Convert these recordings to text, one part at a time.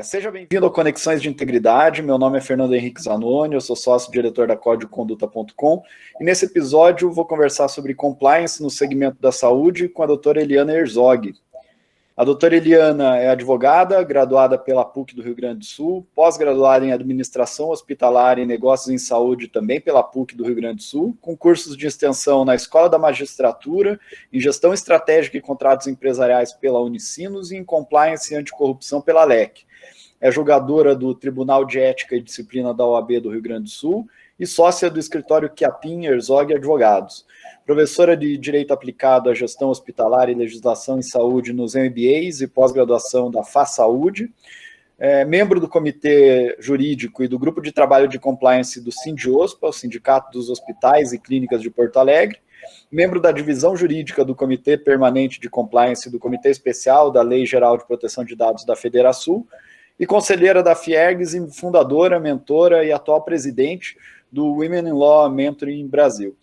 Seja bem-vindo ao Conexões de Integridade. Meu nome é Fernando Henrique Zanoni, eu sou sócio-diretor da CódigoConduta.com e nesse episódio vou conversar sobre compliance no segmento da saúde com a doutora Eliana Herzog. A doutora Eliana é advogada, graduada pela PUC do Rio Grande do Sul, pós-graduada em Administração Hospitalar e Negócios em Saúde também pela PUC do Rio Grande do Sul, com cursos de extensão na Escola da Magistratura, em Gestão Estratégica e Contratos Empresariais pela Unicinos e em Compliance e Anticorrupção pela LEC. É julgadora do Tribunal de Ética e Disciplina da OAB do Rio Grande do Sul e sócia do escritório Chiappin, Herzog Advogados. Professora de Direito Aplicado à Gestão Hospitalar e Legislação em Saúde nos MBAs e pós-graduação da FASaúde. Membro do Comitê Jurídico e do Grupo de Trabalho de Compliance do Sindiospa, o Sindicato dos Hospitais e Clínicas de Porto Alegre. Membro da Divisão Jurídica do Comitê Permanente de Compliance do Comitê Especial da Lei Geral de Proteção de Dados da Federação. E conselheira da Fiergs e fundadora, mentora e atual presidente do Women in Law Mentoring Brasil.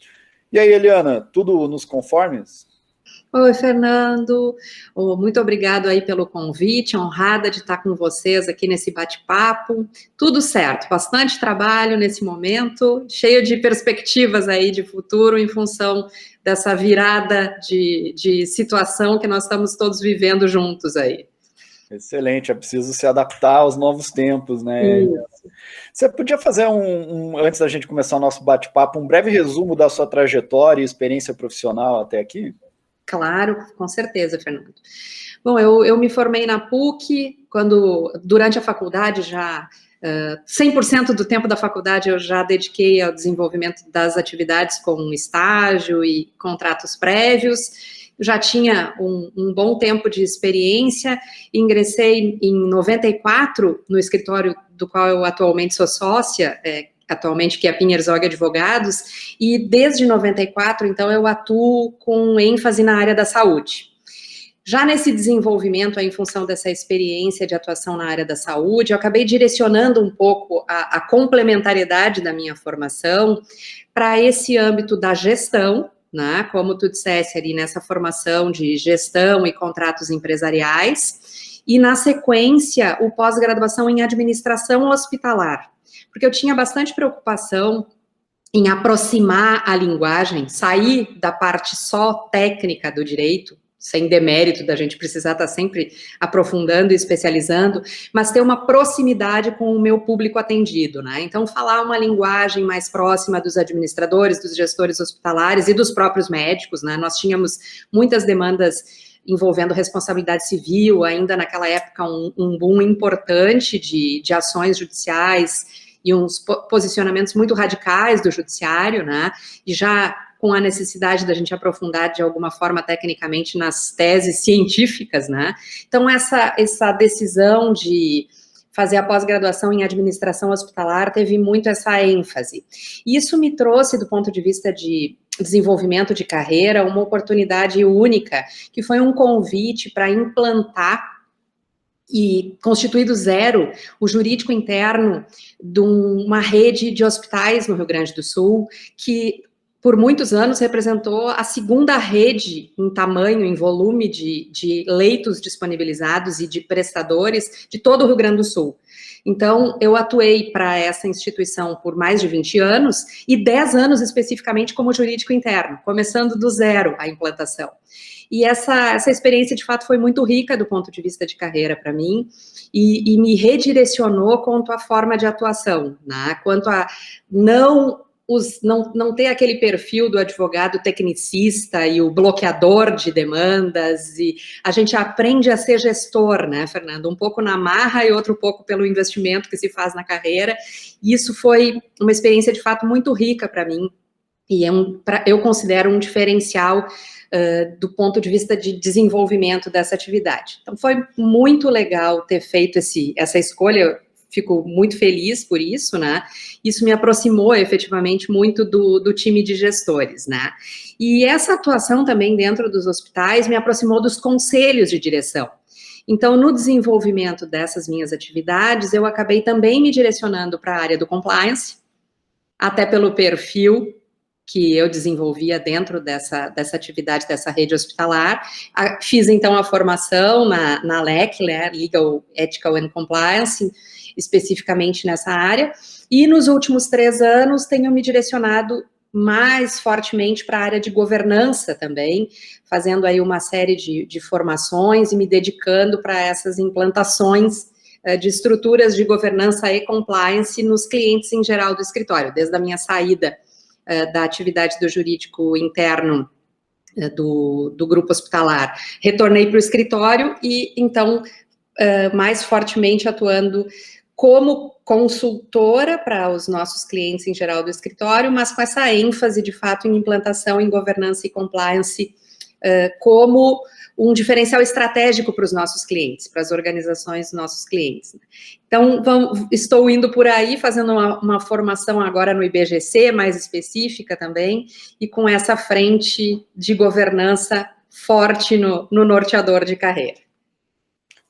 E aí, Eliana, tudo nos conformes? Oi, Fernando. Muito obrigado aí pelo convite, honrada de estar com vocês aqui nesse bate-papo. Tudo certo, bastante trabalho nesse momento, cheio de perspectivas aí de futuro em função dessa virada de situação que nós estamos todos vivendo juntos aí. Excelente, é preciso se adaptar aos novos tempos, né? Isso. Você podia fazer antes da gente começar o nosso bate-papo, um breve resumo da sua trajetória e experiência profissional até aqui? Claro, com certeza, Fernando. Bom, eu me formei na PUC, durante a faculdade já, 100% do tempo da faculdade eu já dediquei ao desenvolvimento das atividades com estágio e contratos prévios. Já tinha um bom tempo de experiência, ingressei em 94 no escritório do qual eu atualmente sou sócia, atualmente Chiappin, Herzog Advogados, e desde 94, então, eu atuo com ênfase na área da saúde. Já nesse desenvolvimento, em função dessa experiência de atuação na área da saúde, eu acabei direcionando um pouco a complementariedade da minha formação para esse âmbito da gestão, né, como tu dissesse ali, nessa formação de gestão e contratos empresariais, e na sequência, o pós-graduação em administração hospitalar, porque eu tinha bastante preocupação em aproximar a linguagem, sair da parte só técnica do direito, sem demérito da gente precisar estar sempre aprofundando e especializando, mas ter uma proximidade com o meu público atendido, né? Então, falar uma linguagem mais próxima dos administradores, dos gestores hospitalares e dos próprios médicos, né? Nós tínhamos muitas demandas envolvendo responsabilidade civil, ainda naquela época um boom importante de ações judiciais e uns posicionamentos muito radicais do judiciário, né? E já com a necessidade da gente aprofundar de alguma forma tecnicamente nas teses científicas, né? Então, essa decisão de fazer a pós-graduação em administração hospitalar teve muito essa ênfase. E isso me trouxe, do ponto de vista de desenvolvimento de carreira, uma oportunidade única, que foi um convite para implantar e constituir do zero o jurídico interno de uma rede de hospitais no Rio Grande do Sul, que por muitos anos representou a segunda rede em tamanho, em volume de leitos disponibilizados e de prestadores de todo o Rio Grande do Sul. Então, eu atuei para essa instituição por mais de 20 anos e 10 anos especificamente como jurídico interno, começando do zero a implantação. E essa experiência, de fato, foi muito rica do ponto de vista de carreira para mim e me redirecionou quanto à forma de atuação, né? Quanto a não ter aquele perfil do advogado tecnicista e o bloqueador de demandas, e a gente aprende a ser gestor, né, Fernando? Um pouco na marra e outro pouco pelo investimento que se faz na carreira, e isso foi uma experiência, de fato, muito rica para mim, e eu considero um diferencial do ponto de vista de desenvolvimento dessa atividade. Então, foi muito legal ter feito essa escolha. Fico muito feliz por isso, né? Isso me aproximou efetivamente muito do time de gestores, né? E essa atuação também dentro dos hospitais me aproximou dos conselhos de direção. Então, no desenvolvimento dessas minhas atividades, eu acabei também me direcionando para a área do compliance, até pelo perfil que eu desenvolvia dentro dessa atividade, dessa rede hospitalar. Fiz, então, a formação na LEC, Legal, Ethical and Compliance, especificamente nessa área, e nos últimos 3 anos tenho me direcionado mais fortemente para a área de governança também, fazendo aí uma série de formações e me dedicando para essas implantações de estruturas de governança e compliance nos clientes em geral do escritório, desde a minha saída da atividade do jurídico interno do grupo hospitalar. Retornei para o escritório e, então, mais fortemente atuando como consultora para os nossos clientes em geral do escritório, mas com essa ênfase, de fato, em implantação, em governança e compliance, como um diferencial estratégico para os nossos clientes, para as organizações dos nossos clientes. Então, estou indo por aí, fazendo uma formação agora no IBGC, mais específica também, e com essa frente de governança forte no norteador de carreira.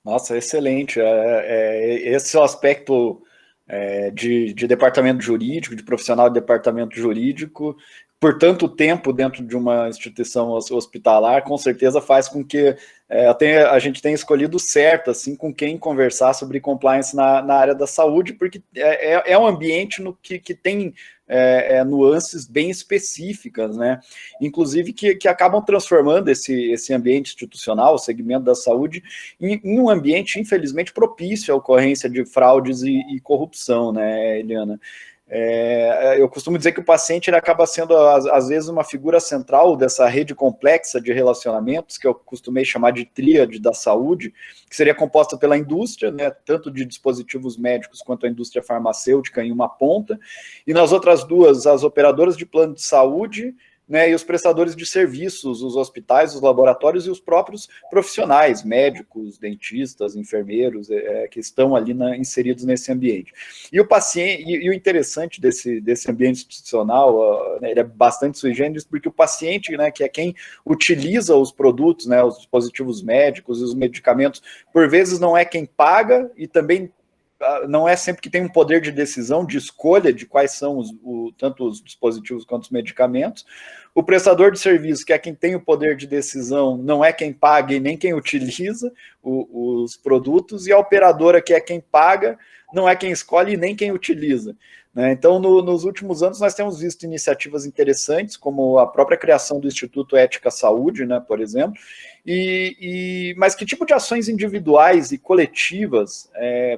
Nossa, excelente. Esse é o aspecto de departamento jurídico, de profissional de departamento jurídico, por tanto tempo dentro de uma instituição hospitalar, com certeza faz com que a gente tenha escolhido certo, assim, com quem conversar sobre compliance na área da saúde, porque é um ambiente que tem nuances bem específicas, né? Inclusive que acabam transformando esse ambiente institucional, o segmento da saúde, em um ambiente, infelizmente, propício à ocorrência de fraudes e corrupção, né, Eliana? Eu costumo dizer que o paciente ele acaba sendo, às vezes, uma figura central dessa rede complexa de relacionamentos, que eu costumei chamar de tríade da saúde, que seria composta pela indústria, né, tanto de dispositivos médicos quanto a indústria farmacêutica em uma ponta, e nas outras duas, as operadoras de plano de saúde, né, e os prestadores de serviços, os hospitais, os laboratórios e os próprios profissionais, médicos, dentistas, enfermeiros, que estão ali inseridos nesse ambiente. E o paciente, e o interessante desse ambiente institucional, né, ele é bastante sui generis, porque o paciente, né, que é quem utiliza os produtos, né, os dispositivos médicos e os medicamentos, por vezes não é quem paga e também não é sempre que tem um poder de decisão, de escolha de quais são tanto os dispositivos quanto os medicamentos. O prestador de serviço, que é quem tem o poder de decisão, não é quem paga e nem quem utiliza os produtos, e a operadora, que é quem paga, não é quem escolhe e nem quem utiliza. Né? Então, nos últimos anos, nós temos visto iniciativas interessantes, como a própria criação do Instituto Ética Saúde, né, por exemplo, mas que tipo de ações individuais e coletivas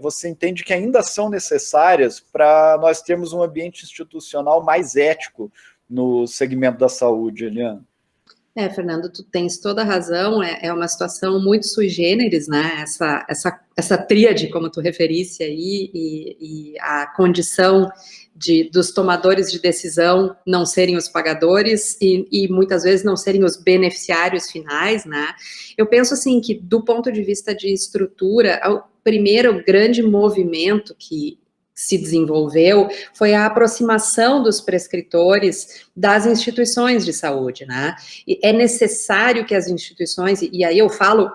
você entende que ainda são necessárias para nós termos um ambiente institucional mais ético no segmento da saúde, Eliana? Fernando, tu tens toda a razão, é uma situação muito sui generis, né, essa tríade, como tu referisse aí, e a condição dos tomadores de decisão não serem os pagadores e muitas vezes não serem os beneficiários finais, né. Eu penso assim que, do ponto de vista de estrutura, o primeiro grande movimento que se desenvolveu foi a aproximação dos prescritores das instituições de saúde, né? E é necessário que as instituições, e aí eu falo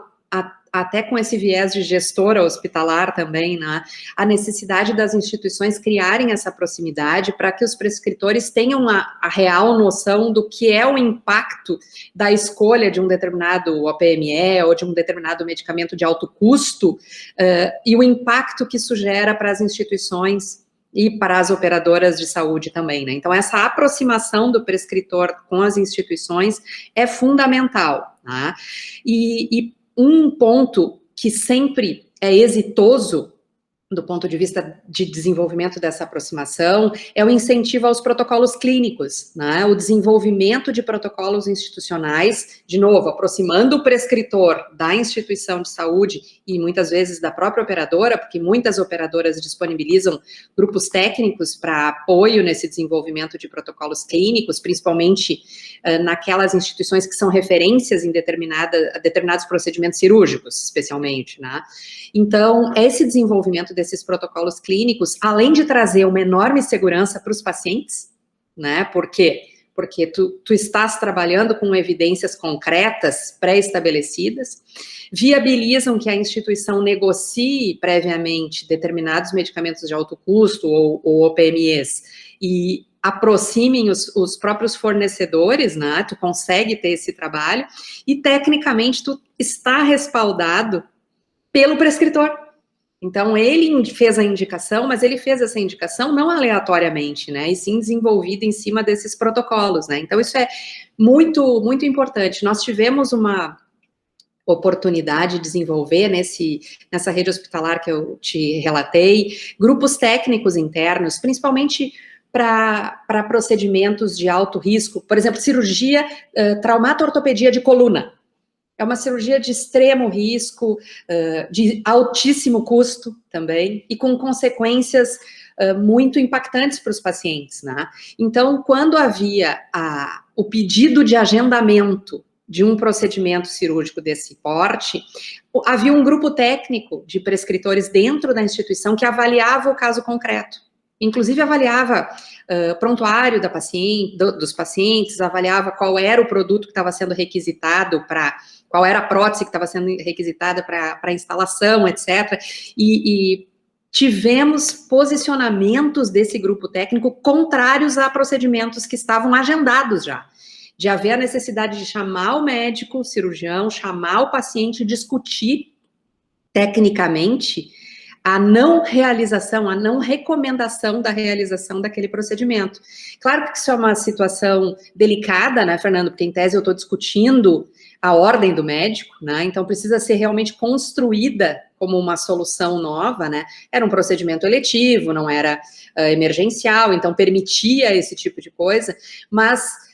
até com esse viés de gestora hospitalar também, né? A necessidade das instituições criarem essa proximidade para que os prescritores tenham a real noção do que é o impacto da escolha de um determinado OPME ou de um determinado medicamento de alto custo e o impacto que isso gera para as instituições e para as operadoras de saúde também, né? Então, essa aproximação do prescritor com as instituições é fundamental, né? E um ponto que sempre é exitoso do ponto de vista de desenvolvimento dessa aproximação é o incentivo aos protocolos clínicos, né? O desenvolvimento de protocolos institucionais, de novo, aproximando o prescritor da instituição de saúde e muitas vezes da própria operadora, porque muitas operadoras disponibilizam grupos técnicos para apoio nesse desenvolvimento de protocolos clínicos, principalmente naquelas instituições que são referências em determinados procedimentos cirúrgicos, especialmente, né? Então, esse desenvolvimento desses protocolos clínicos, além de trazer uma enorme segurança para os pacientes, né? Por quê? Porque tu estás trabalhando com evidências concretas, pré-estabelecidas, viabilizam que a instituição negocie previamente determinados medicamentos de alto custo ou OPMEs, e aproximem os próprios fornecedores, né? Tu consegue ter esse trabalho, e tecnicamente tu está respaldado pelo prescritor. Então, ele fez a indicação, mas ele fez essa indicação não aleatoriamente, né, e sim desenvolvida em cima desses protocolos, né. Então, isso é muito, muito importante. Nós tivemos uma oportunidade de desenvolver nessa rede hospitalar que eu te relatei, grupos técnicos internos, principalmente para procedimentos de alto risco, por exemplo, cirurgia, traumato-ortopedia de coluna. É uma cirurgia de extremo risco, de altíssimo custo também, e com consequências muito impactantes para os pacientes, né? Então, quando havia o pedido de agendamento de um procedimento cirúrgico desse porte, havia um grupo técnico de prescritores dentro da instituição que avaliava o caso concreto. Inclusive avaliava prontuário dos pacientes, avaliava qual era o produto que estava sendo requisitado qual era a prótese que estava sendo requisitada para instalação, etc. E tivemos posicionamentos desse grupo técnico contrários a procedimentos que estavam agendados já, de haver a necessidade de chamar o médico, o cirurgião, chamar o paciente, discutir tecnicamente a não realização, a não recomendação da realização daquele procedimento. Claro que isso é uma situação delicada, né, Fernando, porque em tese eu estou discutindo a ordem do médico, né, então precisa ser realmente construída como uma solução nova, né, era um procedimento eletivo, não era emergencial, então permitia esse tipo de coisa, mas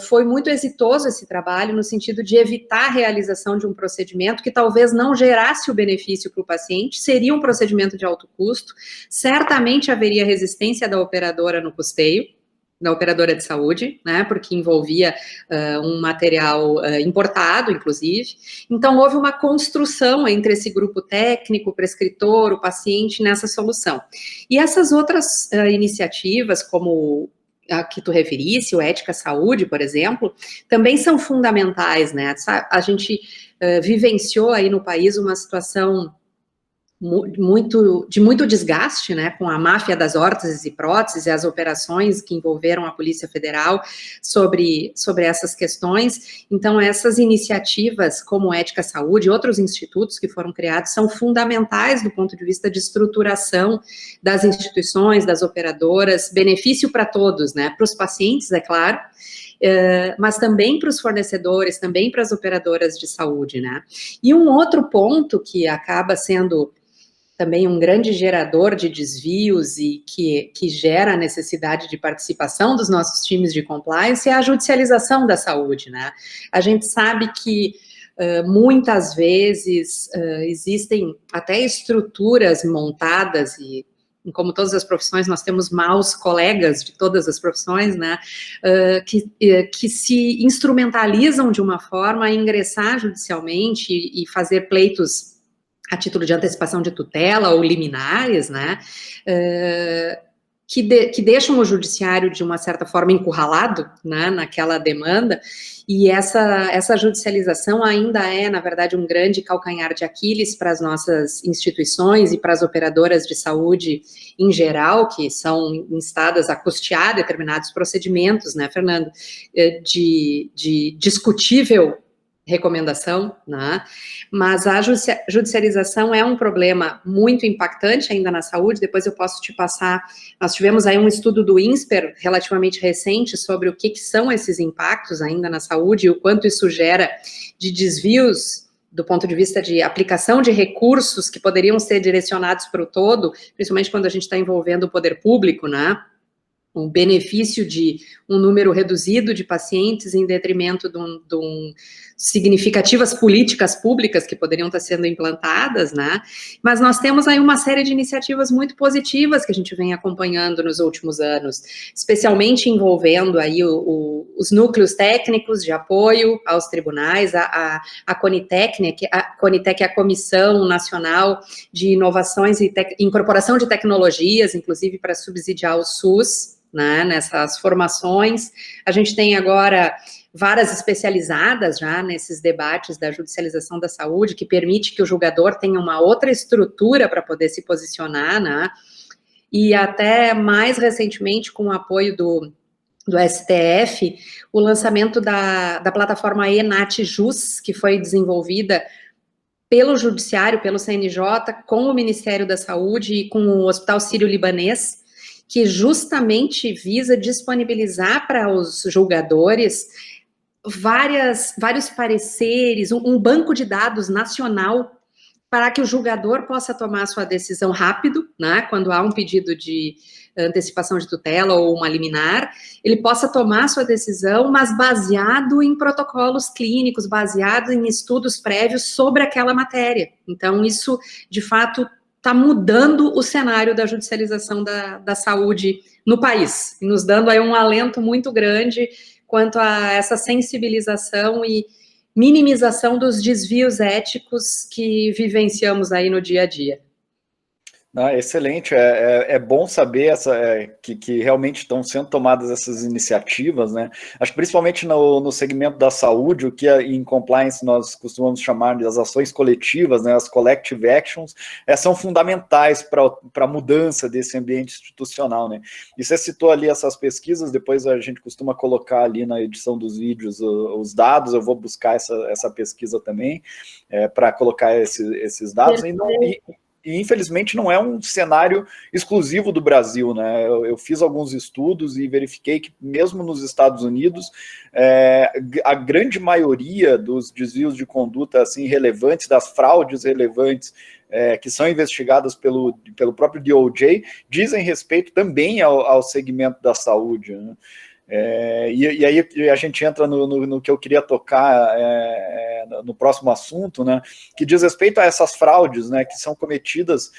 foi muito exitoso esse trabalho no sentido de evitar a realização de um procedimento que talvez não gerasse o benefício para o paciente, seria um procedimento de alto custo, certamente haveria resistência da operadora no custeio, da operadora de saúde, né, porque envolvia um material importado, inclusive. Então, houve uma construção entre esse grupo técnico, o prescritor, o paciente, nessa solução. E essas outras iniciativas, como a que tu referisse, o Ética Saúde, por exemplo, também são fundamentais, né? A gente vivenciou aí no país uma situação de muito desgaste, né, com a máfia das órteses e próteses e as operações que envolveram a Polícia Federal sobre essas questões. Então, essas iniciativas como Ética Saúde e outros institutos que foram criados são fundamentais do ponto de vista de estruturação das instituições, das operadoras, benefício para todos, né, para os pacientes, é claro, mas também para os fornecedores, também para as operadoras de saúde, né. E um outro ponto que acaba sendo também um grande gerador de desvios e que gera a necessidade de participação dos nossos times de compliance é a judicialização da saúde, né? A gente sabe que muitas vezes existem até estruturas montadas e, como todas as profissões, nós temos maus colegas de todas as profissões, né, que se instrumentalizam de uma forma a ingressar judicialmente e fazer pleitos a título de antecipação de tutela ou liminares, né, que deixam o judiciário, de uma certa forma, encurralado, né, naquela demanda, e essa judicialização ainda é, na verdade, um grande calcanhar de Aquiles para as nossas instituições e para as operadoras de saúde em geral, que são instadas a custear determinados procedimentos, né, Fernando, de discutível recomendação, né? Mas a judicialização é um problema muito impactante ainda na saúde. Depois eu posso te passar, nós tivemos aí um estudo do INSPER relativamente recente sobre o que são esses impactos ainda na saúde e o quanto isso gera de desvios do ponto de vista de aplicação de recursos que poderiam ser direcionados para o todo, principalmente quando a gente está envolvendo o poder público, né? O benefício de um número reduzido de pacientes em detrimento de significativas políticas públicas que poderiam estar sendo implantadas, né? Mas nós temos aí uma série de iniciativas muito positivas que a gente vem acompanhando nos últimos anos, especialmente envolvendo aí os núcleos técnicos de apoio aos tribunais, a Conitec, né, é a Comissão Nacional de Inovações e Incorporação de Tecnologias, inclusive para subsidiar o SUS, né, nessas formações. A gente tem agora varas especializadas já nesses debates da judicialização da saúde, que permite que o julgador tenha uma outra estrutura para poder se posicionar, né, e até mais recentemente, com o apoio do STF, o lançamento da plataforma ENAT-JUS, que foi desenvolvida pelo Judiciário, pelo CNJ, com o Ministério da Saúde e com o Hospital Sírio-Libanês, que justamente visa disponibilizar para os julgadores vários pareceres, um banco de dados nacional para que o julgador possa tomar sua decisão rápido, né, quando há um pedido de antecipação de tutela ou uma liminar, ele possa tomar sua decisão, mas baseado em protocolos clínicos, baseado em estudos prévios sobre aquela matéria. Então, isso, de fato, está mudando o cenário da judicialização da saúde no país, e nos dando aí um alento muito grande quanto a essa sensibilização e minimização dos desvios éticos que vivenciamos aí no dia a dia. Excelente, é bom saber que realmente estão sendo tomadas essas iniciativas, né? Acho que principalmente no segmento da saúde, o que em compliance nós costumamos chamar de as ações coletivas, né, as collective actions, são fundamentais para a mudança desse ambiente institucional, né? E você citou ali essas pesquisas, depois a gente costuma colocar ali na edição dos vídeos os dados, eu vou buscar essa pesquisa também, para colocar esses dados, e infelizmente não é um cenário exclusivo do Brasil, né? Eu fiz alguns estudos e verifiquei que mesmo nos Estados Unidos, a grande maioria dos desvios de conduta assim, relevantes, das fraudes relevantes, que são investigadas pelo próprio DOJ, dizem respeito também ao segmento da saúde, né? E aí a gente entra no que eu queria tocar no próximo assunto, né, que diz respeito a essas fraudes, né, que são cometidas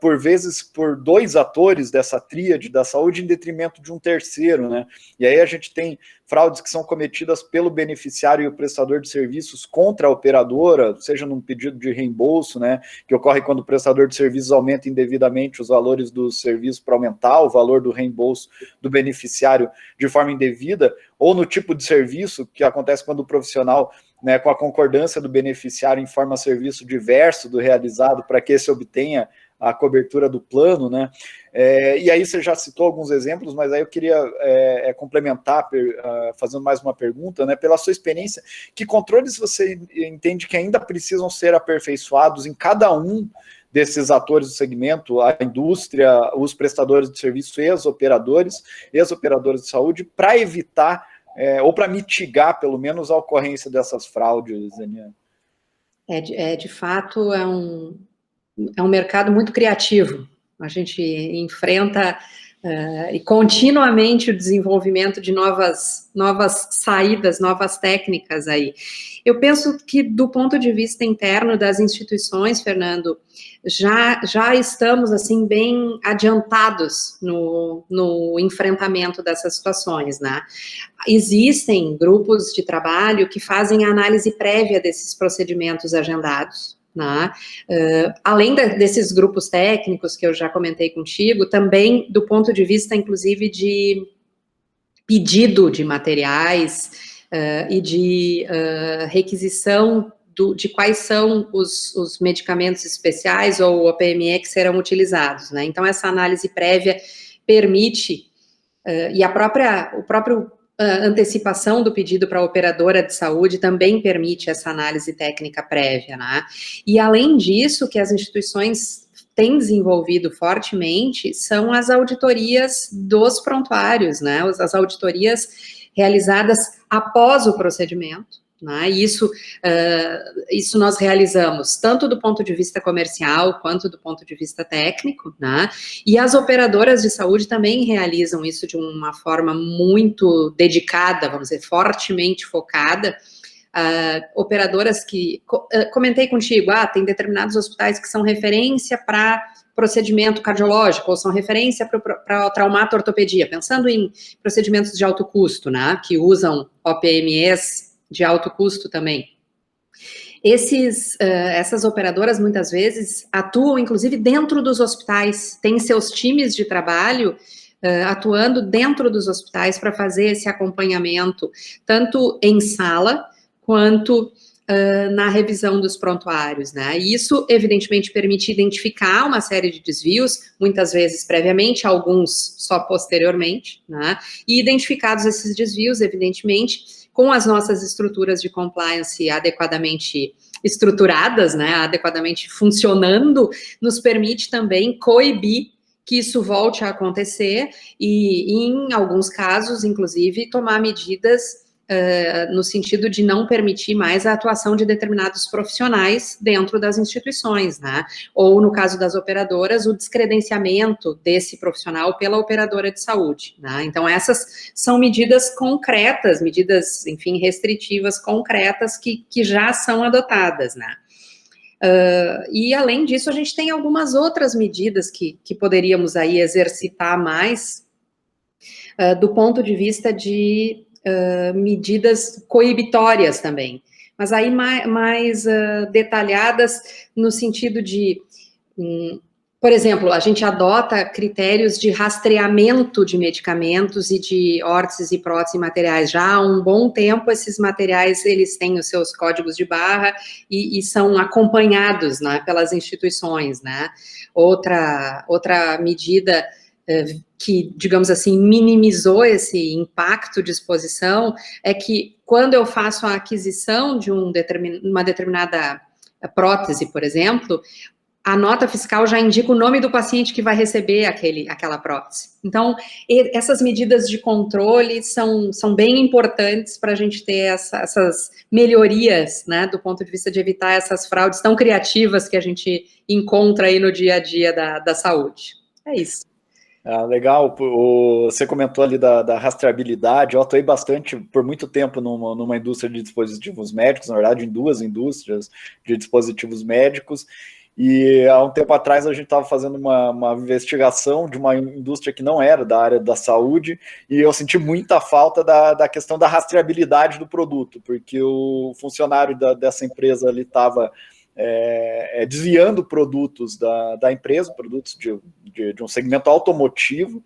por vezes por dois atores dessa tríade da saúde em detrimento de um terceiro, né, e aí a gente tem fraudes que são cometidas pelo beneficiário e o prestador de serviços contra a operadora, seja num pedido de reembolso, né, que ocorre quando o prestador de serviços aumenta indevidamente os valores do serviço para aumentar o valor do reembolso do beneficiário de forma indevida, ou no tipo de serviço, que acontece quando o profissional, né, com a concordância do beneficiário, informa serviço diverso do realizado para que esse obtenha a cobertura do plano, né? E aí você já citou alguns exemplos, mas aí eu queria complementar, fazendo mais uma pergunta, né? Pela sua experiência, que controles você entende que ainda precisam ser aperfeiçoados em cada um desses atores do segmento, a indústria, os prestadores de serviço e os operadores de saúde, para evitar ou para mitigar, pelo menos, a ocorrência dessas fraudes, Daniela? De fato, é um mercado muito criativo. A gente enfrenta e continuamente o desenvolvimento de novas saídas, novas técnicas aí. Eu penso que, do ponto de vista interno das instituições, Fernando, já estamos, assim, bem adiantados no enfrentamento dessas situações, né? Existem grupos de trabalho que fazem a análise prévia desses procedimentos agendados, né? Além desses grupos técnicos que eu já comentei contigo, também do ponto de vista, inclusive, de pedido de materiais e de requisição de quais são os medicamentos especiais ou OPME que serão utilizados, né? Então, essa análise prévia permite, e o próprio antecipação do pedido para a operadora de saúde também permite essa análise técnica prévia, né? E, além disso, que as instituições têm desenvolvido fortemente são as auditorias dos prontuários, né? As auditorias realizadas após o procedimento, né? E isso nós realizamos tanto do ponto de vista comercial quanto do ponto de vista técnico, né? E as operadoras de saúde também realizam isso de uma forma muito dedicada, vamos dizer, fortemente focada. Operadoras que, comentei contigo, tem determinados hospitais que são referência para procedimento cardiológico, ou são referência para traumato-ortopedia, pensando em procedimentos de alto custo, né, que usam OPMEs de alto custo também. Essas operadoras, muitas vezes, atuam, inclusive, dentro dos hospitais, têm seus times de trabalho atuando dentro dos hospitais para fazer esse acompanhamento, tanto em sala, quanto na revisão dos prontuários, né? E isso, evidentemente, permite identificar uma série de desvios, muitas vezes previamente, alguns só posteriormente, né? E identificados esses desvios, evidentemente, com as nossas estruturas de compliance adequadamente estruturadas, né? Adequadamente funcionando, nos permite também coibir que isso volte a acontecer e, em alguns casos, inclusive, tomar medidas no sentido de não permitir mais a atuação de determinados profissionais dentro das instituições, né? Ou, no caso das operadoras, o descredenciamento desse profissional pela operadora de saúde, né? Então, essas são medidas concretas, medidas, enfim, restritivas concretas que já são adotadas, né? E, além disso, a gente tem algumas outras medidas que poderíamos aí exercitar mais do ponto de vista de medidas coibitórias também, mas aí mais detalhadas no sentido de, por exemplo, a gente adota critérios de rastreamento de medicamentos e de órteses e próteses materiais. Já há um bom tempo, esses materiais, eles têm os seus códigos de barra e são acompanhados, né, pelas instituições, né? Outra medida que, digamos assim, minimizou esse impacto de exposição, é que quando eu faço a aquisição de uma determinada prótese, por exemplo, a nota fiscal já indica o nome do paciente que vai receber aquela prótese. Então, essas medidas de controle são bem importantes para a gente ter essas melhorias, né, do ponto de vista de evitar essas fraudes tão criativas que a gente encontra aí no dia a dia da saúde. É isso. Legal, você comentou ali da rastreabilidade. Eu atuei bastante, por muito tempo, numa indústria de dispositivos médicos, na verdade, em duas indústrias de dispositivos médicos, e há um tempo atrás a gente estava fazendo uma investigação de uma indústria que não era da área da saúde, e eu senti muita falta da questão da rastreabilidade do produto, porque o funcionário dessa empresa ali estava desviando produtos da empresa, produtos de um segmento automotivo,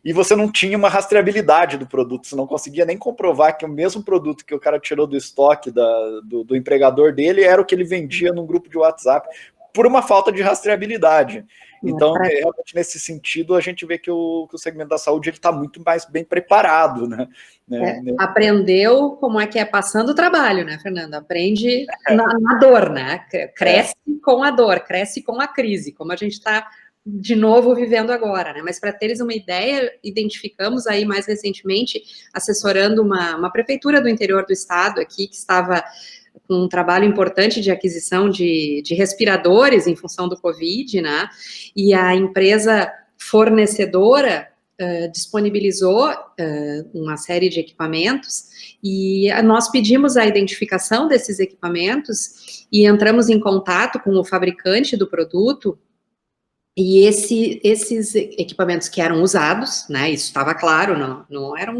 e você não tinha uma rastreabilidade do produto, você não conseguia nem comprovar que o mesmo produto que o cara tirou do estoque do empregador dele era o que ele vendia num grupo de WhatsApp, por uma falta de rastreabilidade. Então, realmente, nesse sentido, a gente vê que o segmento da saúde está muito mais bem preparado, né? Aprendeu como é que é passando o trabalho, né, Fernando? Aprende na dor, né? Cresce com a dor, cresce com a crise, como a gente está, de novo, vivendo agora, né? Mas, para teres uma ideia, identificamos aí, mais recentemente, assessorando uma prefeitura do interior do estado aqui, que estava com um trabalho importante de aquisição de respiradores em função do Covid, né? E a empresa fornecedora disponibilizou uma série de equipamentos e nós pedimos a identificação desses equipamentos e entramos em contato com o fabricante do produto. E esses equipamentos que eram usados, né? Isso estava claro, não era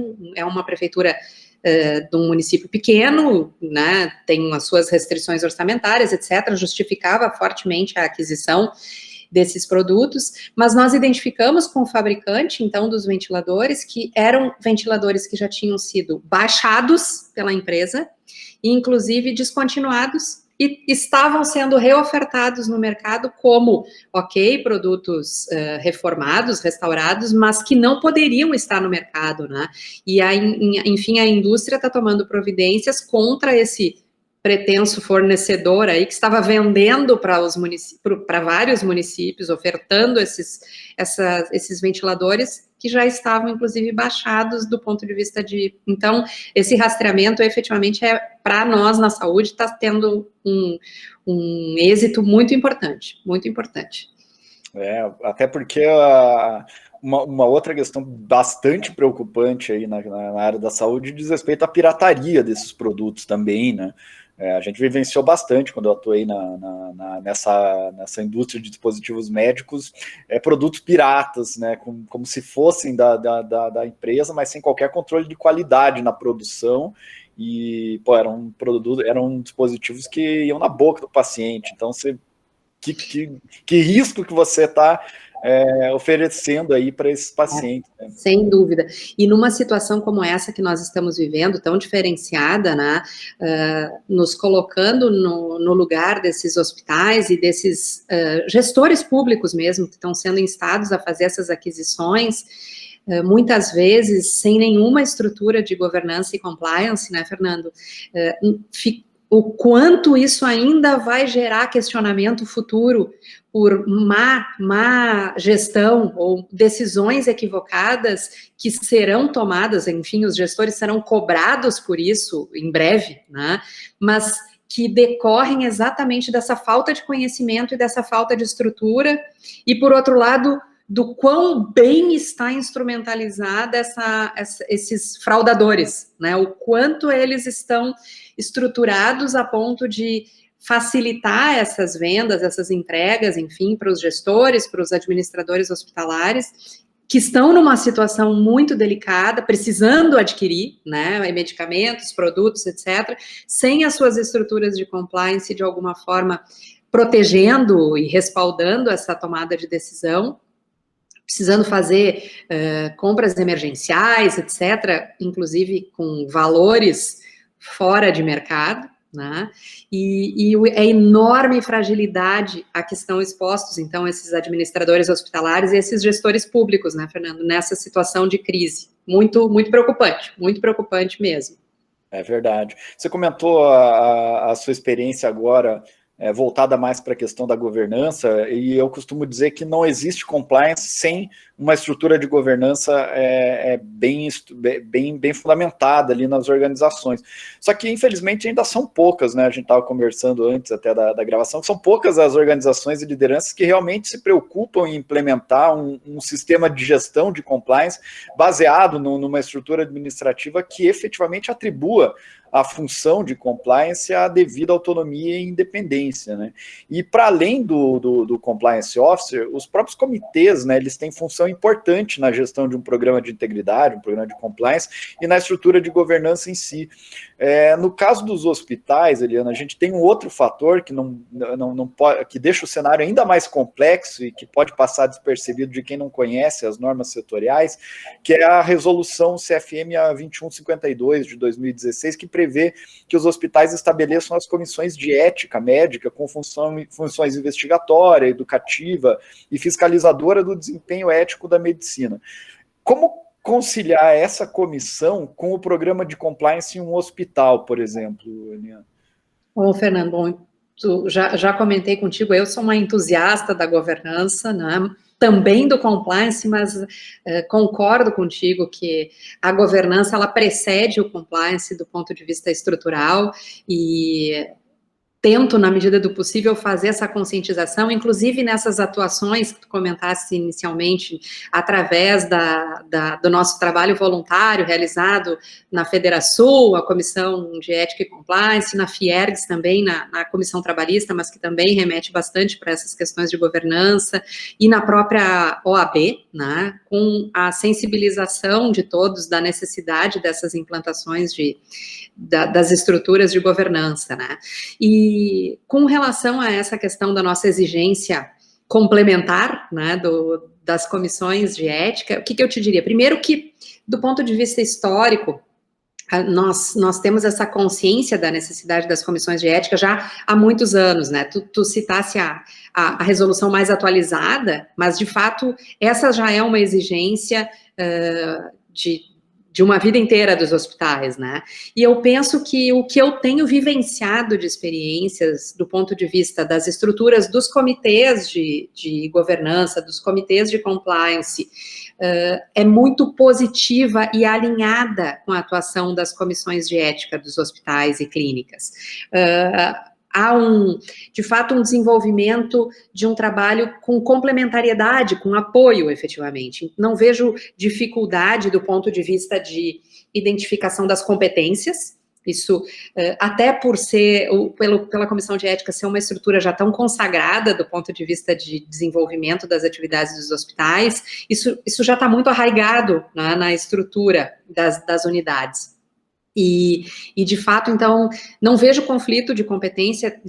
uma prefeitura de um município pequeno, né, tem as suas restrições orçamentárias, etc., justificava fortemente a aquisição desses produtos, mas nós identificamos com o fabricante, então, dos ventiladores, que eram ventiladores que já tinham sido baixados pela empresa, e inclusive descontinuados, e estavam sendo reofertados no mercado como, produtos reformados, restaurados, mas que não poderiam estar no mercado, né? E, enfim, a indústria está tomando providências contra esse pretenso fornecedor aí que estava vendendo para vários municípios, ofertando esses ventiladores que já estavam, inclusive, baixados do ponto de vista de... Então, esse rastreamento, efetivamente, para nós, na saúde, está tendo um êxito muito importante, muito importante. Até porque uma outra questão bastante preocupante aí na área da saúde diz respeito à pirataria desses produtos também, né? A gente vivenciou bastante quando eu atuei nessa indústria de dispositivos médicos, produtos piratas, né, como se fossem da empresa, mas sem qualquer controle de qualidade na produção, e eram dispositivos que iam na boca do paciente. Então, que risco que você está oferecendo aí para esses pacientes. Né? Sem dúvida. E numa situação como essa que nós estamos vivendo, tão diferenciada, né, nos colocando no lugar desses hospitais e desses gestores públicos mesmo, que estão sendo instados a fazer essas aquisições, muitas vezes sem nenhuma estrutura de governança e compliance, né, Fernando? O quanto isso ainda vai gerar questionamento futuro por má gestão ou decisões equivocadas que serão tomadas, enfim, os gestores serão cobrados por isso em breve, né? Mas que decorrem exatamente dessa falta de conhecimento e dessa falta de estrutura, e por outro lado, do quão bem está instrumentalizada esses fraudadores, né? O quanto eles estão estruturados a ponto de facilitar essas vendas, essas entregas, enfim, para os gestores, para os administradores hospitalares, que estão numa situação muito delicada, precisando adquirir, né, medicamentos, produtos, etc., sem as suas estruturas de compliance, de alguma forma, protegendo e respaldando essa tomada de decisão, precisando fazer compras emergenciais, etc., inclusive com valores fora de mercado, né? E a enorme fragilidade a que estão expostos, então, esses administradores hospitalares e esses gestores públicos, né, Fernando, nessa situação de crise. Muito preocupante mesmo. É verdade. Você comentou a sua experiência agora voltada mais para a questão da governança, e eu costumo dizer que não existe compliance sem uma estrutura de governança bem fundamentada ali nas organizações. Só que, infelizmente, ainda são poucas, né? A gente estava conversando antes até da gravação, são poucas as organizações e lideranças que realmente se preocupam em implementar um sistema de gestão de compliance baseado numa estrutura administrativa que efetivamente atribua a função de compliance à devida autonomia e independência, né? E para além do compliance officer, os próprios comitês, né, eles têm função importante na gestão de um programa de integridade, um programa de compliance e na estrutura de governança em si. No caso dos hospitais, Eliana, a gente tem um outro fator que não pode, que deixa o cenário ainda mais complexo e que pode passar despercebido de quem não conhece as normas setoriais, que é a resolução CFM 2152 de 2016, que prevê que os hospitais estabeleçam as comissões de ética médica com funções investigatória, educativa e fiscalizadora do desempenho ético da medicina. Como conciliar essa comissão com o programa de compliance em um hospital, por exemplo, Eliana? Bom, Fernando, já comentei contigo, eu sou uma entusiasta da governança, né? Também do compliance, mas concordo contigo que a governança, ela precede o compliance do ponto de vista estrutural e tento, na medida do possível, fazer essa conscientização, inclusive nessas atuações que tu comentaste inicialmente, através do nosso trabalho voluntário realizado na Federação, a Comissão de Ética e Compliance, na Fiergs também, na Comissão Trabalhista, mas que também remete bastante para essas questões de governança, e na própria OAB, né, com a sensibilização de todos da necessidade dessas implantações das estruturas de governança, né. E com relação a essa questão da nossa exigência complementar, né, das comissões de ética, o que eu te diria? Primeiro que, do ponto de vista histórico, nós temos essa consciência da necessidade das comissões de ética já há muitos anos, né? Tu citasse a resolução mais atualizada, mas, de fato, essa já é uma exigência de uma vida inteira dos hospitais, né? E eu penso que o que eu tenho vivenciado de experiências do ponto de vista das estruturas dos comitês de governança, dos comitês de compliance, é muito positiva e alinhada com a atuação das comissões de ética dos hospitais e clínicas. Há, de fato, um desenvolvimento de um trabalho com complementariedade, com apoio, efetivamente. Não vejo dificuldade do ponto de vista de identificação das competências, isso, até por ser, pela Comissão de Ética ser uma estrutura já tão consagrada do ponto de vista de desenvolvimento das atividades dos hospitais, isso já está muito arraigado, né, na estrutura das unidades. E de fato, então, não vejo conflito de competência,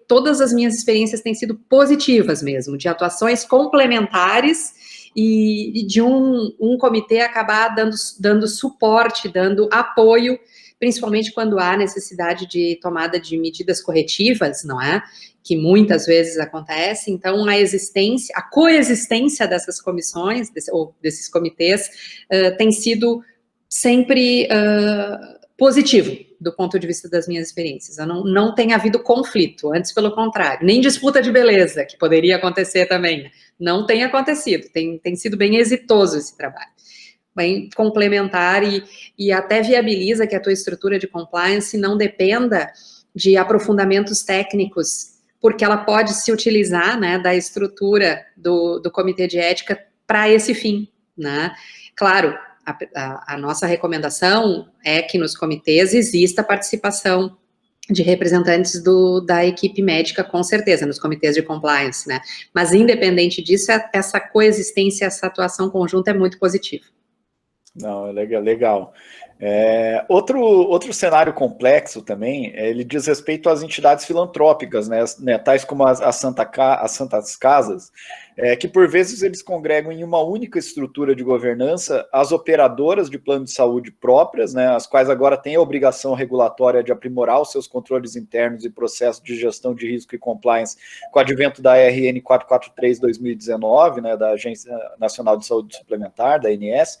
todas as minhas experiências têm sido positivas mesmo, de atuações complementares e de um comitê acabar dando suporte, dando apoio, principalmente quando há necessidade de tomada de medidas corretivas, não é? Que muitas vezes acontece. Então, a coexistência dessas comissões, desses comitês, tem sido sempre positivo, do ponto de vista das minhas experiências. Não tem havido conflito, antes pelo contrário, nem disputa de beleza, que poderia acontecer também, não tem acontecido, tem sido bem exitoso esse trabalho, bem complementar e até viabiliza que a tua estrutura de compliance não dependa de aprofundamentos técnicos, porque ela pode se utilizar, né, da estrutura do comitê de ética para esse fim, né? Claro, a nossa recomendação é que nos comitês exista a participação de representantes da equipe médica, com certeza, nos comitês de compliance, né? Mas, independente disso, essa coexistência, essa atuação conjunta é muito positiva. Não, é legal. Outro cenário complexo também, ele diz respeito às entidades filantrópicas, né, tais como as Santas Casas, que por vezes eles congregam em uma única estrutura de governança as operadoras de plano de saúde próprias, né, as quais agora têm a obrigação regulatória de aprimorar os seus controles internos e processos de gestão de risco e compliance com o advento da RN 443/2019, né, da Agência Nacional de Saúde Suplementar, da ANS.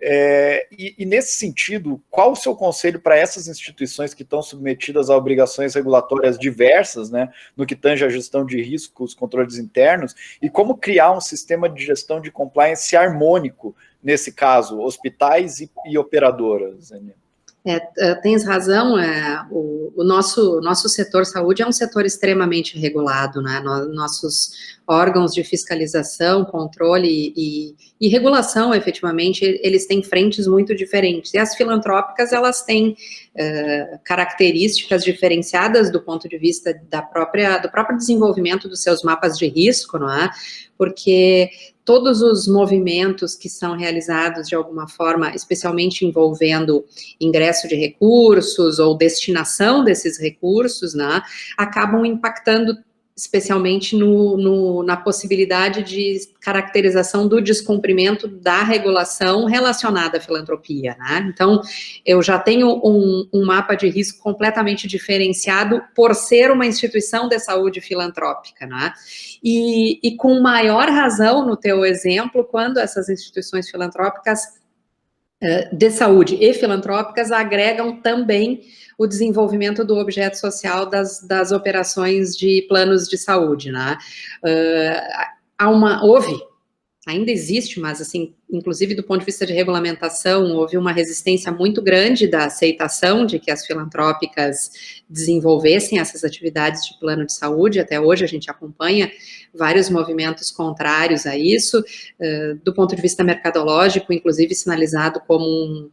E nesse sentido, qual o seu conselho para essas instituições que estão submetidas a obrigações regulatórias diversas, né, no que tange a gestão de riscos, controles internos, e como criar um sistema de gestão de compliance harmônico, nesse caso, hospitais e operadoras? Tens razão, o nosso setor saúde é um setor extremamente regulado, né? Nossos órgãos de fiscalização, controle e regulação, efetivamente, eles têm frentes muito diferentes. E as filantrópicas, elas têm características diferenciadas do ponto de vista do próprio desenvolvimento dos seus mapas de risco, não é? Porque todos os movimentos que são realizados de alguma forma, especialmente envolvendo ingresso de recursos ou destinação desses recursos, né, acabam impactando especialmente na possibilidade de caracterização do descumprimento da regulação relacionada à filantropia, né? Então, eu já tenho um mapa de risco completamente diferenciado por ser uma instituição de saúde filantrópica, né? E com maior razão, no teu exemplo, quando essas instituições filantrópicas de saúde e filantrópicas agregam também o desenvolvimento do objeto social das operações de planos de saúde, né? Ainda existe, mas assim, inclusive do ponto de vista de regulamentação, houve uma resistência muito grande da aceitação de que as filantrópicas desenvolvessem essas atividades de plano de saúde. Até hoje a gente acompanha vários movimentos contrários a isso, do ponto de vista mercadológico, inclusive sinalizado como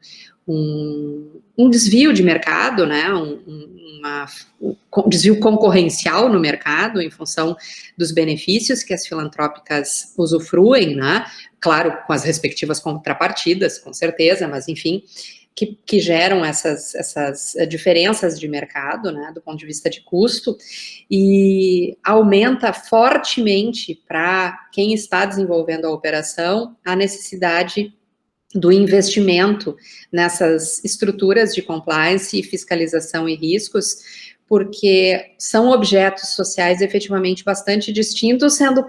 um desvio de mercado, né, um desvio concorrencial no mercado em função dos benefícios que as filantrópicas usufruem, né, claro, com as respectivas contrapartidas, com certeza, mas enfim, que geram essas diferenças de mercado, né, do ponto de vista de custo, e aumenta fortemente para quem está desenvolvendo a operação a necessidade do investimento nessas estruturas de compliance, fiscalização e riscos, porque são objetos sociais efetivamente bastante distintos, sendo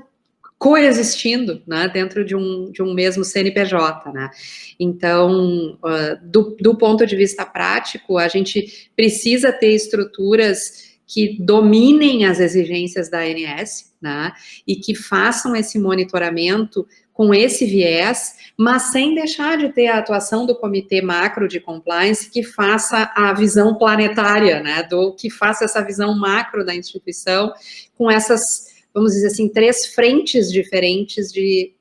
coexistindo, né, dentro de um mesmo CNPJ, né. Então, do ponto de vista prático, a gente precisa ter estruturas que dominem as exigências da ANS, né, e que façam esse monitoramento com esse viés, mas sem deixar de ter a atuação do comitê macro de compliance que faça a visão planetária, né, que faça essa visão macro da instituição com essas, vamos dizer assim, 3 frentes diferentes de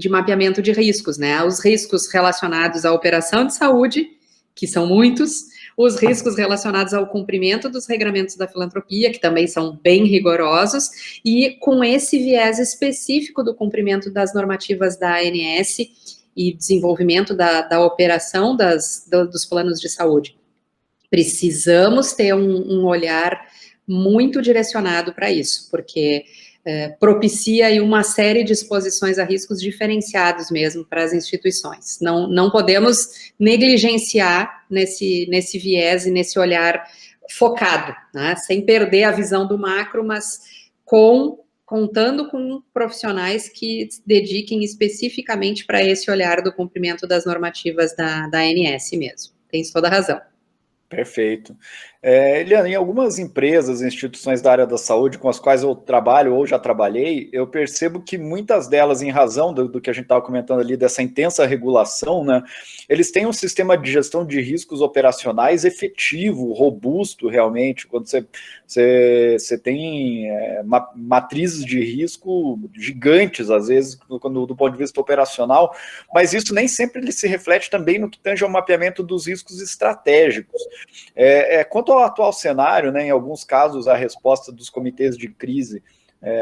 mapeamento de riscos, né, os riscos relacionados à operação de saúde, que são muitos, os riscos relacionados ao cumprimento dos regramentos da filantropia, que também são bem rigorosos, e com esse viés específico do cumprimento das normativas da ANS e desenvolvimento da operação dos planos de saúde. precisamos ter um olhar muito direcionado para isso, porque propicia aí uma série de exposições a riscos diferenciados mesmo para as instituições. Não podemos negligenciar nesse viés e nesse olhar focado, né, sem perder a visão do macro, mas contando com profissionais que se dediquem especificamente para esse olhar do cumprimento das normativas da ANS mesmo. Tem toda a razão. Perfeito. Eliana, em algumas empresas, instituições da área da saúde com as quais eu trabalho ou já trabalhei, eu percebo que muitas delas, em razão do que a gente estava comentando ali, dessa intensa regulação, né, eles têm um sistema de gestão de riscos operacionais efetivo, robusto, realmente, quando você tem matrizes de risco gigantes, às vezes, do ponto de vista operacional, mas isso nem sempre ele se reflete também no que tange ao mapeamento dos riscos estratégicos. Quanto ao atual cenário, né, em alguns casos a resposta dos comitês de crise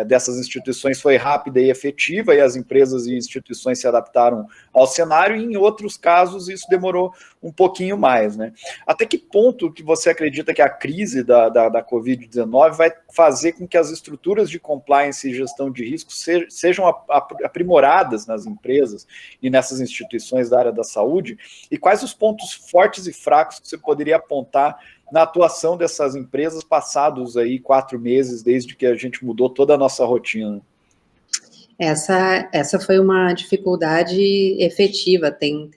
dessas instituições foi rápida e efetiva, e as empresas e instituições se adaptaram ao cenário, e em outros casos isso demorou um pouquinho mais, né? Até que ponto que você acredita que a crise da Covid-19 vai fazer com que as estruturas de compliance e gestão de riscos sejam aprimoradas nas empresas e nessas instituições da área da saúde? E quais os pontos fortes e fracos que você poderia apontar na atuação dessas empresas passados aí 4 meses, desde que a gente mudou toda a nossa rotina? Essa foi uma dificuldade efetiva, tem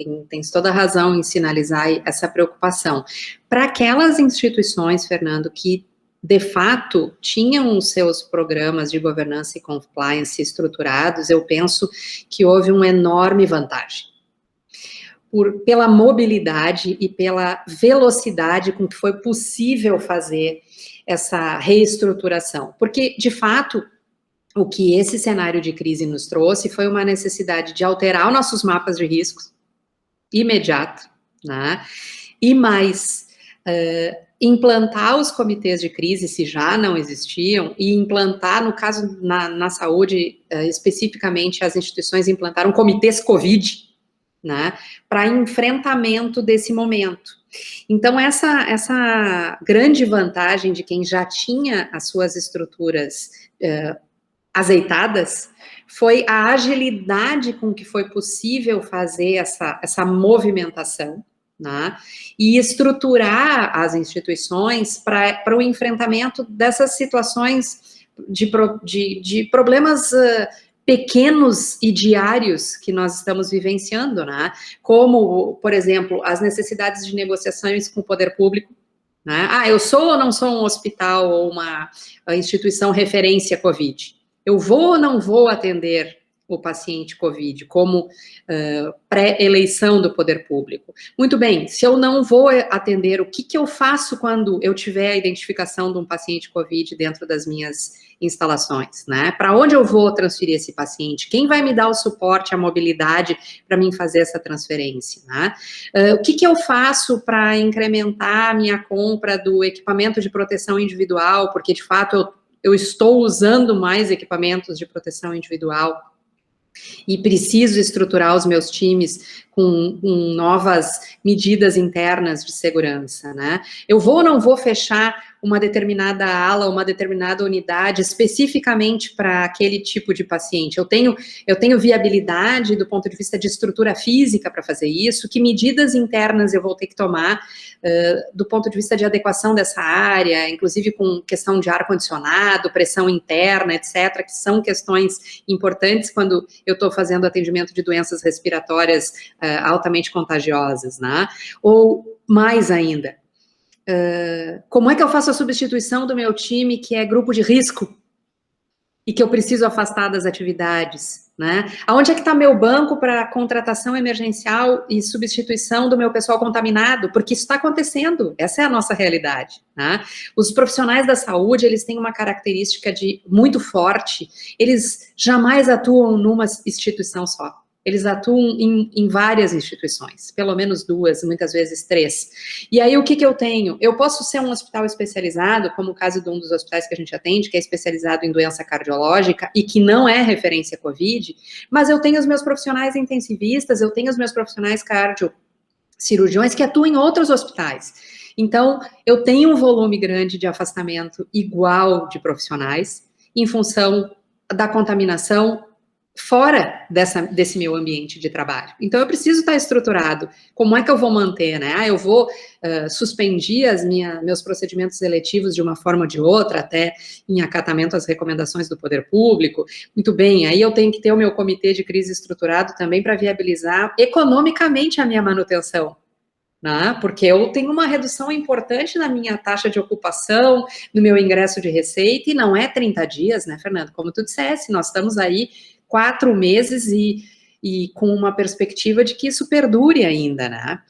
toda a razão em sinalizar essa preocupação. Para aquelas instituições, Fernando, que de fato tinham os seus programas de governança e compliance estruturados, eu penso que houve uma enorme vantagem. Pela mobilidade e pela velocidade com que foi possível fazer essa reestruturação. Porque, de fato, o que esse cenário de crise nos trouxe foi uma necessidade de alterar os nossos mapas de riscos, imediato, né? E mais, implantar os comitês de crise, se já não existiam, e implantar, no caso, na saúde, especificamente, as instituições implantaram comitês Covid, né, para enfrentamento desse momento. Então, essa grande vantagem de quem já tinha as suas estruturas azeitadas foi a agilidade com que foi possível fazer essa movimentação, né, e estruturar as instituições para o enfrentamento dessas situações de problemas pequenos e diários que nós estamos vivenciando, né? Como, por exemplo, as necessidades de negociações com o poder público, né? Eu sou ou não sou um hospital ou uma instituição referência COVID? Eu vou ou não vou atender o paciente COVID como pré-eleição do poder público? Muito bem, se eu não vou atender, o que eu faço quando eu tiver a identificação de um paciente COVID dentro das minhas instalações, né? Para onde eu vou transferir esse paciente? Quem vai me dar o suporte, a mobilidade para mim fazer essa transferência, né? O que eu faço para incrementar a minha compra do equipamento de proteção individual, porque de fato eu estou usando mais equipamentos de proteção individual e preciso estruturar os meus times com novas medidas internas de segurança, né? Eu vou ou não vou fechar uma determinada ala, uma determinada unidade especificamente para aquele tipo de paciente? Eu tenho viabilidade do ponto de vista de estrutura física para fazer isso? Que medidas internas eu vou ter que tomar do ponto de vista de adequação dessa área, inclusive com questão de ar-condicionado, pressão interna, etc., que são questões importantes quando eu estou fazendo atendimento de doenças respiratórias altamente contagiosas, né? Ou mais ainda, como é que eu faço a substituição do meu time que é grupo de risco e que eu preciso afastar das atividades, né? Aonde é que está meu banco para contratação emergencial e substituição do meu pessoal contaminado? Porque isso está acontecendo, essa é a nossa realidade, né? Os profissionais da saúde, eles têm uma característica muito forte, eles jamais atuam numa instituição só. Eles atuam em várias instituições, pelo menos 2, muitas vezes 3. E aí, o que eu tenho? Eu posso ser um hospital especializado, como o caso de um dos hospitais que a gente atende, que é especializado em doença cardiológica e que não é referência COVID, mas eu tenho os meus profissionais intensivistas, eu tenho os meus profissionais cardiocirurgiões que atuam em outros hospitais. Então, eu tenho um volume grande de afastamento igual de profissionais, em função da contaminação fora desse meu ambiente de trabalho. Então, eu preciso estar estruturado. Como é que eu vou manter, né? Eu vou suspendir meus procedimentos eletivos de uma forma ou de outra, até em acatamento às recomendações do poder público. Muito bem, aí eu tenho que ter o meu comitê de crise estruturado também para viabilizar economicamente a minha manutenção, né? Porque eu tenho uma redução importante na minha taxa de ocupação, no meu ingresso de receita, e não é 30 dias, né, Fernando? Como tu disseste, nós estamos aí 4 meses e com uma perspectiva de que isso perdure ainda, né?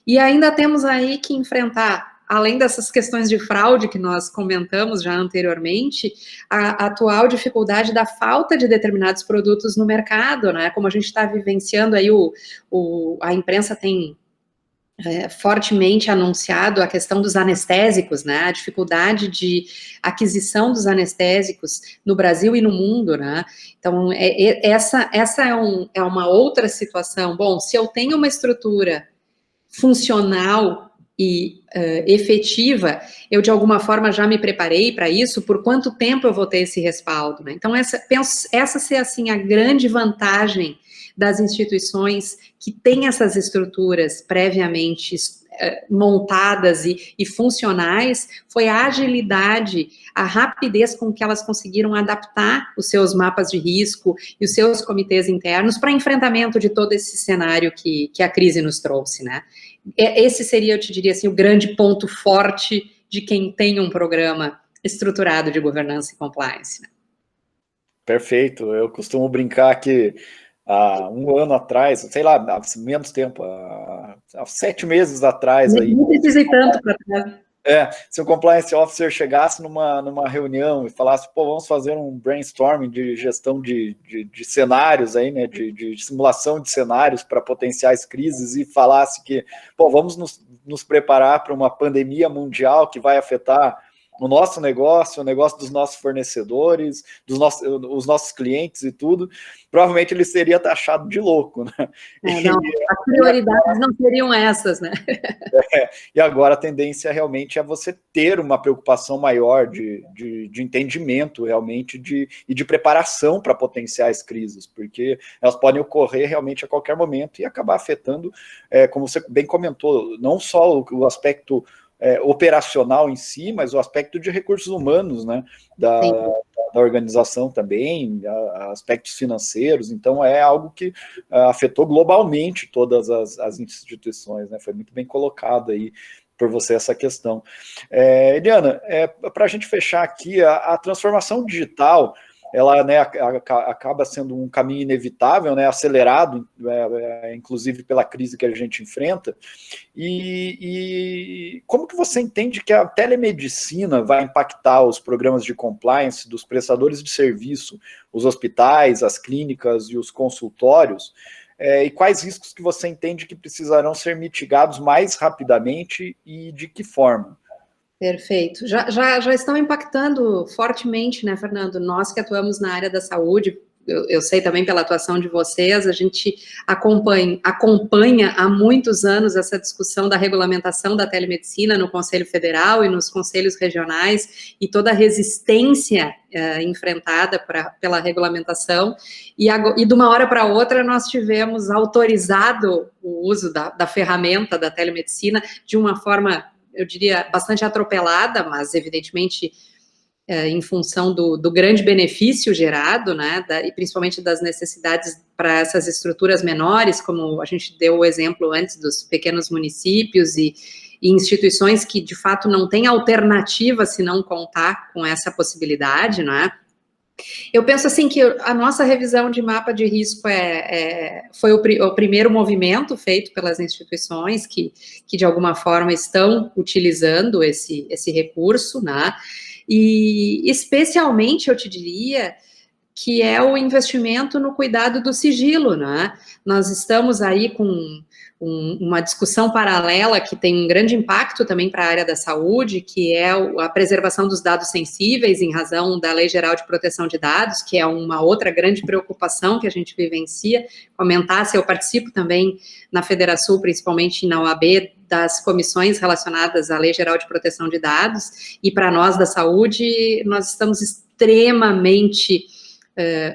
E ainda temos aí que enfrentar, além dessas questões de fraude que nós comentamos já anteriormente, a atual dificuldade da falta de determinados produtos no mercado, né? Como a gente está vivenciando aí, a imprensa tem fortemente anunciado a questão dos anestésicos, né, a dificuldade de aquisição dos anestésicos no Brasil e no mundo, né, então essa é uma outra situação. Bom, se eu tenho uma estrutura funcional e efetiva, eu de alguma forma já me preparei para isso, por quanto tempo eu vou ter esse respaldo, né? Então penso essa ser assim a grande vantagem das instituições que têm essas estruturas previamente montadas e funcionais, foi a agilidade, a rapidez com que elas conseguiram adaptar os seus mapas de risco e os seus comitês internos para enfrentamento de todo esse cenário que a crise nos trouxe, né? Esse seria, eu te diria assim, o grande ponto forte de quem tem um programa estruturado de governança e compliance, né? Perfeito, eu costumo brincar que há um ano atrás, sei lá, há menos tempo, há 7 meses atrás, aí, não precisei tanto para trás. Se o compliance officer chegasse numa reunião e falasse, pô, vamos fazer um brainstorming de gestão de cenários aí, né, de simulação de cenários para potenciais crises, e falasse que, pô, vamos nos preparar para uma pandemia mundial que vai afetar o nosso negócio, o negócio dos nossos fornecedores, os nossos clientes e tudo, provavelmente ele seria taxado de louco, né? Não, as prioridades não seriam essas, né? E agora a tendência realmente é você ter uma preocupação maior de entendimento realmente e de preparação para potenciais crises, porque elas podem ocorrer realmente a qualquer momento e acabar afetando, como você bem comentou, não só o aspecto operacional em si, mas o aspecto de recursos humanos, né, da organização também, aspectos financeiros. Então é algo que afetou globalmente todas as instituições, né? Foi muito bem colocado aí por você essa questão. Eliana, para a gente fechar aqui, a transformação digital, ela, né, acaba sendo um caminho inevitável, né, acelerado, inclusive pela crise que a gente enfrenta. E como que você entende que a telemedicina vai impactar os programas de compliance dos prestadores de serviço, os hospitais, as clínicas e os consultórios? E quais riscos que você entende que precisarão ser mitigados mais rapidamente e de que forma? Perfeito. Já estão impactando fortemente, né, Fernando? Nós que atuamos na área da saúde, eu sei também pela atuação de vocês, a gente acompanha há muitos anos essa discussão da regulamentação da telemedicina no Conselho Federal e nos conselhos regionais, e toda a resistência enfrentada pela regulamentação, e de uma hora para outra nós tivemos autorizado o uso da ferramenta da telemedicina de uma forma, eu diria, bastante atropelada, mas evidentemente em função do grande benefício gerado, né, e principalmente das necessidades para essas estruturas menores, como a gente deu o exemplo antes dos pequenos municípios e instituições que de fato não têm alternativa se não contar com essa possibilidade, né? Eu penso assim que a nossa revisão de mapa de risco foi o primeiro movimento feito pelas instituições que de alguma forma estão utilizando esse recurso, né? E especialmente, eu te diria, que é o investimento no cuidado do sigilo, né? Nós estamos aí com uma discussão paralela que tem um grande impacto também para a área da saúde, que é a preservação dos dados sensíveis em razão da Lei Geral de Proteção de Dados, que é uma outra grande preocupação que a gente vivencia. Comentasse, eu participo também na Federação, principalmente na OAB, das comissões relacionadas à Lei Geral de Proteção de Dados, e para nós da saúde, nós estamos extremamente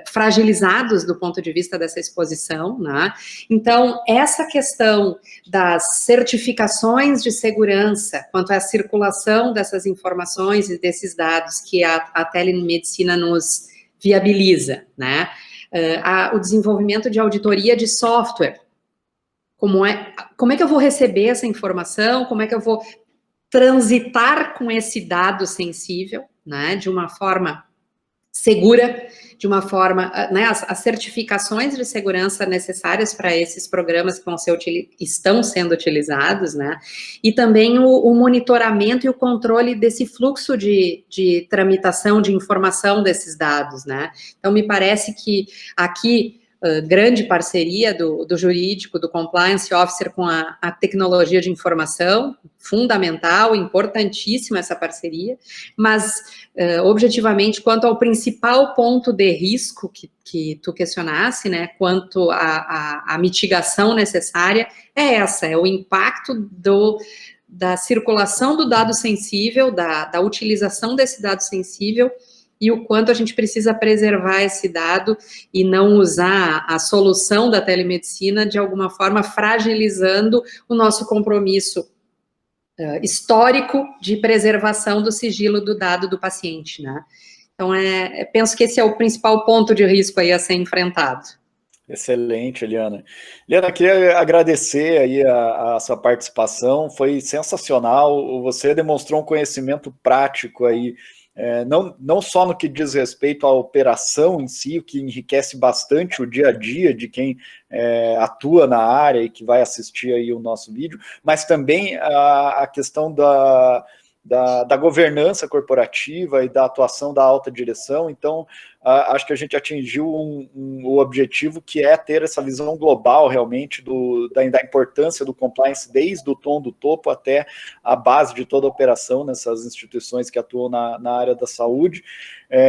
fragilizados do ponto de vista dessa exposição, né? Então, essa questão das certificações de segurança quanto à circulação dessas informações e desses dados que a telemedicina nos viabiliza, né? O desenvolvimento de auditoria de software, como é que eu vou receber essa informação, como é que eu vou transitar com esse dado sensível, né, de uma forma segura, de uma forma, né, as certificações de segurança necessárias para esses programas que estão sendo utilizados, né, e também o monitoramento e o controle desse fluxo de tramitação de informação desses dados, né. Então, me parece que aqui, grande parceria do jurídico, do compliance officer com a tecnologia de informação, fundamental, importantíssima essa parceria, mas, objetivamente, quanto ao principal ponto de risco que tu questionasse, né, quanto à mitigação necessária, é o impacto da circulação do dado sensível, da utilização desse dado sensível, e o quanto a gente precisa preservar esse dado e não usar a solução da telemedicina de alguma forma fragilizando o nosso compromisso histórico de preservação do sigilo do dado do paciente, né? Então, penso que esse é o principal ponto de risco aí a ser enfrentado. Excelente, Eliana. Eliana, queria agradecer aí a sua participação, foi sensacional, você demonstrou um conhecimento prático aí, não só no que diz respeito à operação em si, o que enriquece bastante o dia a dia de quem atua na área e que vai assistir aí o nosso vídeo, mas também a questão da governança corporativa e da atuação da alta direção. Então, acho que a gente atingiu o objetivo, que é ter essa visão global, realmente, da importância do compliance, desde o tom do topo até a base de toda a operação nessas instituições que atuam na área da saúde.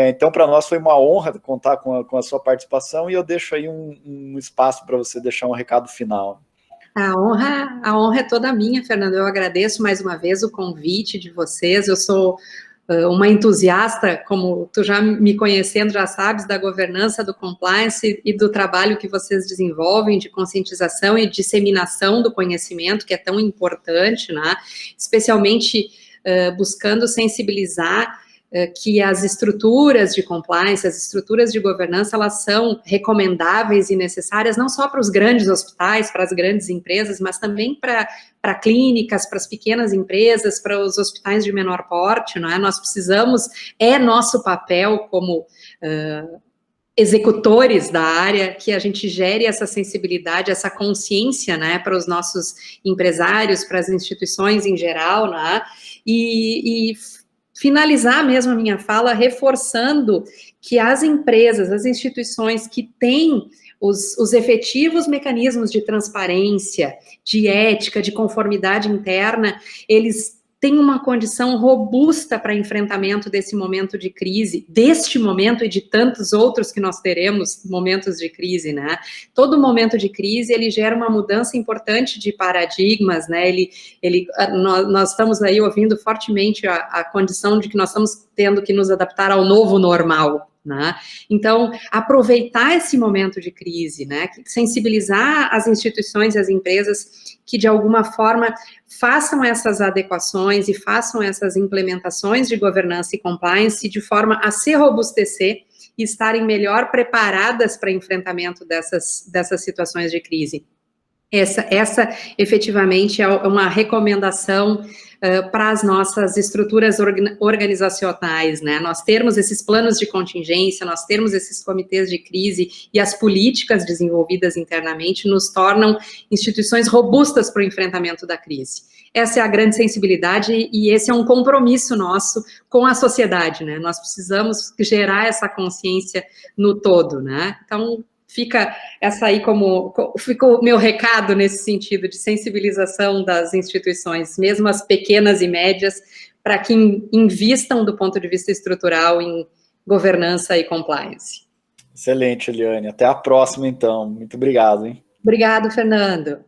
Então, para nós foi uma honra contar com a sua participação, e eu deixo aí um espaço para você deixar um recado final. A honra é toda minha, Fernando. Eu agradeço mais uma vez o convite de vocês. Eu sou uma entusiasta, como tu já me conhecendo, já sabes, da governança, do compliance e do trabalho que vocês desenvolvem de conscientização e disseminação do conhecimento, que é tão importante, né? Especialmente buscando sensibilizar que as estruturas de compliance, as estruturas de governança, elas são recomendáveis e necessárias não só para os grandes hospitais, para as grandes empresas, mas também para clínicas, para as pequenas empresas, para os hospitais de menor porte, não é? Nós precisamos, nosso papel como executores da área, que a gente gere essa sensibilidade, essa consciência, né, para os nossos empresários, para as instituições em geral, né, e finalizar mesmo a minha fala reforçando que as empresas, as instituições que têm os efetivos mecanismos de transparência, de ética, de conformidade interna, eles têm uma condição robusta para enfrentamento desse momento de crise, deste momento e de tantos outros que nós teremos, momentos de crise, né? Todo momento de crise, ele gera uma mudança importante de paradigmas, né? Nós estamos aí ouvindo fortemente a condição de que nós estamos tendo que nos adaptar ao novo normal, né? Então, aproveitar esse momento de crise, né? Sensibilizar as instituições e as empresas que, de alguma forma, façam essas adequações e façam essas implementações de governança e compliance de forma a se robustecer e estarem melhor preparadas para enfrentamento dessas situações de crise. Essa efetivamente é uma recomendação para as nossas estruturas organizacionais, né? Nós termos esses planos de contingência, nós termos esses comitês de crise e as políticas desenvolvidas internamente nos tornam instituições robustas para o enfrentamento da crise. essa é a grande sensibilidade e esse é um compromisso nosso com a sociedade, né? Nós precisamos gerar essa consciência no todo, né? Então, fica essa aí fica o meu recado nesse sentido de sensibilização das instituições, mesmo as pequenas e médias, para que invistam do ponto de vista estrutural em governança e compliance. Excelente, Eliane. Até a próxima, então. Muito obrigado, hein? Obrigado, Fernando.